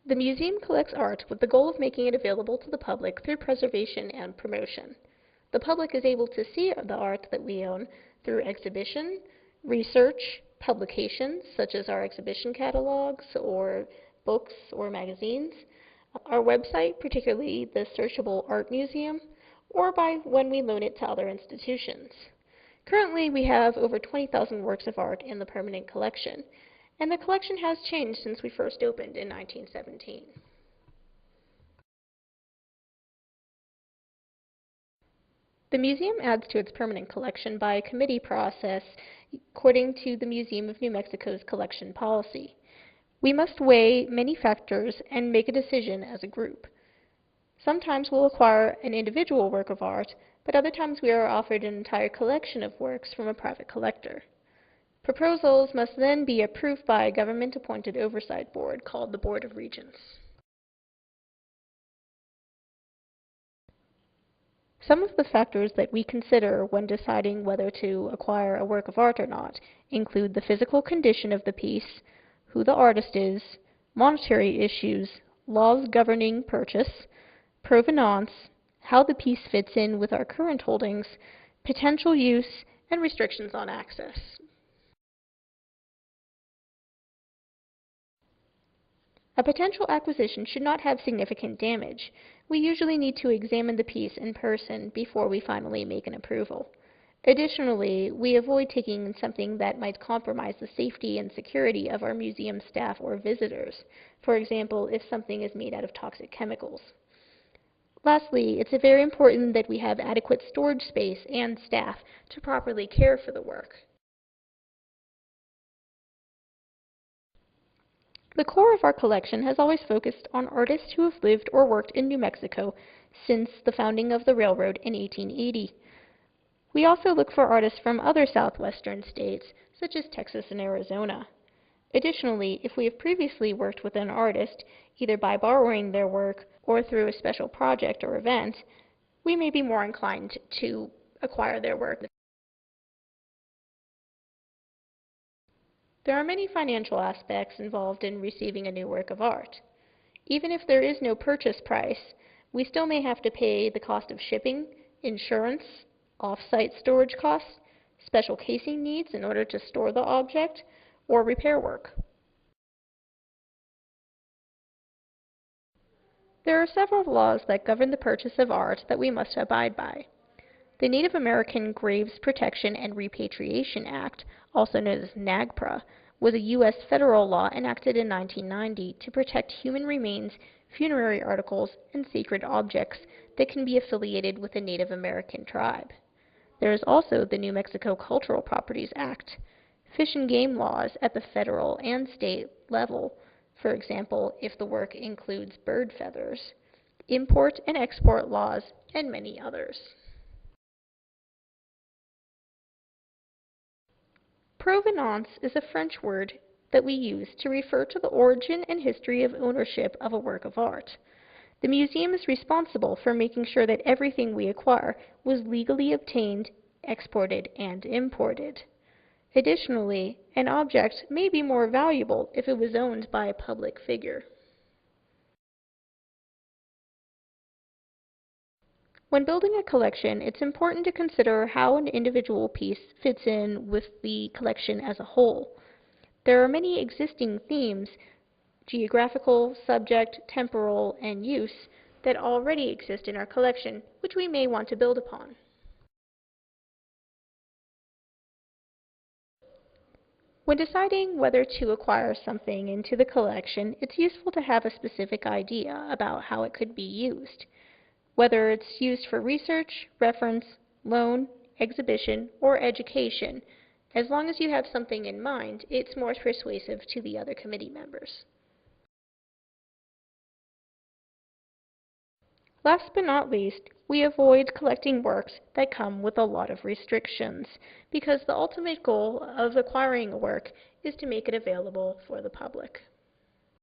The museum collects art with the goal of making it available to the public through preservation and promotion. The public is able to see the art that we own through exhibition, research, publications such as our exhibition catalogs or books or magazines, our website, particularly the searchable art museum, or by when we loan it to other institutions. Currently, we have over 20,000 works of art in the permanent collection, and the collection has changed since we first opened in 1917. The museum adds to its permanent collection by a committee process according to the Museum of New Mexico's collection policy. We must weigh many factors and make a decision as a group. Sometimes we'll acquire an individual work of art, but other times we are offered an entire collection of works from a private collector. Proposals must then be approved by a government-appointed oversight board called the Board of Regents. Some of the factors that we consider when deciding whether to acquire a work of art or not include the physical condition of the piece, who the artist is, monetary issues, laws governing purchase, provenance, how the piece fits in with our current holdings, potential use, and restrictions on access. A potential acquisition should not have significant damage. We usually need to examine the piece in person before we finally make an approval. Additionally, we avoid taking something that might compromise the safety and security of our museum staff or visitors, for example, if something is made out of toxic chemicals. Lastly, it's very important that we have adequate storage space and staff to properly care for the work. The core of our collection has always focused on artists who have lived or worked in New Mexico since the founding of the railroad in 1880. We also look for artists from other southwestern states, such as Texas and Arizona. Additionally, if we have previously worked with an artist, either by borrowing their work or through a special project or event, we may be more inclined to acquire their work. There are many financial aspects involved in receiving a new work of art. Even if there is no purchase price, we still may have to pay the cost of shipping, insurance, off-site storage costs, special casing needs in order to store the object, or repair work. There are several laws that govern the purchase of art that we must abide by. The Native American Graves Protection and Repatriation Act, also known as NAGPRA, was a U.S. federal law enacted in 1990 to protect human remains, funerary articles, and sacred objects that can be affiliated with a Native American tribe. There is also the New Mexico Cultural Properties Act, fish and game laws at the federal and state level, for example, if the work includes bird feathers, import and export laws, and many others. Provenance is a French word that we use to refer to the origin and history of ownership of a work of art. The museum is responsible for making sure that everything we acquire was legally obtained, exported, and imported. Additionally, an object may be more valuable if it was owned by a public figure. When building a collection, it's important to consider how an individual piece fits in with the collection as a whole. There are many existing themes, geographical, subject, temporal, and use, that already exist in our collection, which we may want to build upon. When deciding whether to acquire something into the collection, it's useful to have a specific idea about how it could be used. Whether it's used for research, reference, loan, exhibition, or education, as long as you have something in mind, it's more persuasive to the other committee members. Last but not least, we avoid collecting works that come with a lot of restrictions, because the ultimate goal of acquiring a work is to make it available for the public.